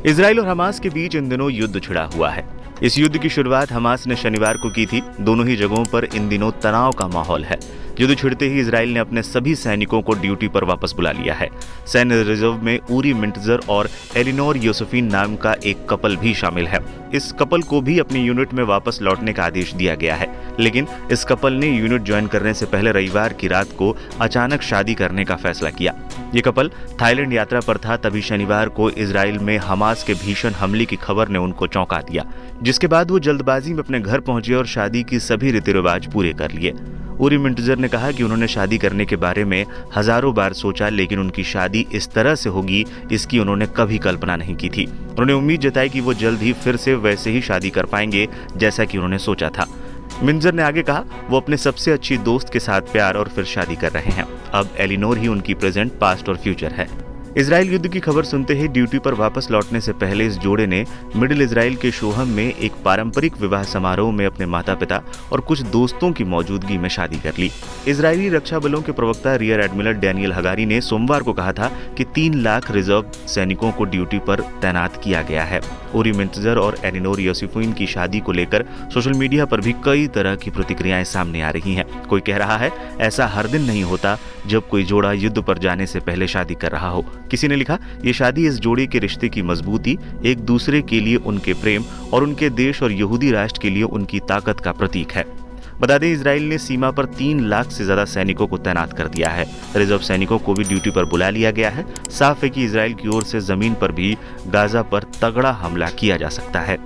Israel और Hamas के बीच इन दिनों युद्ध छिड़ा हुआ है। इस युद्ध की शुरुआत हमास ने शनिवार को की थी। दोनों ही जगहों पर इन दिनों तनाव का माहौल है। युद्ध छिड़ते ही इजराइल ने अपने सभी सैनिकों को ड्यूटी पर वापस बुला लिया है। सैन्य रिजर्व में उरी मिंटजर और एलिनोर योसेफिन नाम का एक कपल भी शामिल है। इस कपल को भी अपनी यूनिट में वापस लौटने का आदेश दिया गया है, लेकिन इस कपल ने यूनिट ज्वाइन करने से पहले रविवार की रात को अचानक शादी करने का फैसला किया। ये कपल थाईलैंड यात्रा पर था, तभी शनिवार को इजराइल में हमास के भीषण हमले की खबर ने उनको चौंका दिया, जिसके बाद वो जल्दबाजी में अपने घर पहुंचे और शादी की सभी रीति रिवाज पूरे कर लिए। उरी मिंटजर ने कहा कि उन्होंने शादी करने के बारे में हजारों बार सोचा, लेकिन उनकी शादी इस तरह से होगी इसकी उन्होंने कभी कल्पना नहीं की थी। उन्होंने उम्मीद जताई कि वो जल्द ही फिर से वैसे ही शादी कर पाएंगे जैसा कि उन्होंने सोचा था। मिंजर ने आगे कहा, वो अपने सबसे अच्छी दोस्त के साथ प्यार और फिर शादी कर रहे हैं। अब एलिनोर ही उनकी प्रेजेंट, पास्ट और फ्यूचर है। इजराइल युद्ध की खबर सुनते ही ड्यूटी पर वापस लौटने से पहले इस जोड़े ने मिडिल इजराइल के शोहम में एक पारंपरिक विवाह समारोह में अपने माता पिता और कुछ दोस्तों की मौजूदगी में शादी कर ली। इजरायली रक्षा बलों के प्रवक्ता रियर एडमिरल डैनियल हगारी ने सोमवार को कहा था कि 3 लाख रिजर्व सैनिकों को ड्यूटी पर तैनात किया गया है। उरी मिंटजर और एलिनोर योसेफिन की शादी को लेकर सोशल मीडिया पर भी कई तरह की प्रतिक्रियाएं सामने आ रही हैं। कोई कह रहा है ऐसा हर दिन नहीं होता जब कोई जोड़ा युद्ध पर जाने से पहले शादी कर रहा हो। किसी ने लिखा, ये शादी इस जोड़ी के रिश्ते की मजबूती, एक दूसरे के लिए उनके प्रेम और उनके देश और यहूदी राष्ट्र के लिए उनकी ताकत का प्रतीक है। बता दें, इजराइल ने सीमा पर 3 लाख से ज्यादा सैनिकों को तैनात कर दिया है। रिजर्व सैनिकों को भी ड्यूटी पर बुला लिया गया है। साफ है कि इजराइल की ओर से जमीन पर भी गाजा पर तगड़ा हमला किया जा सकता है।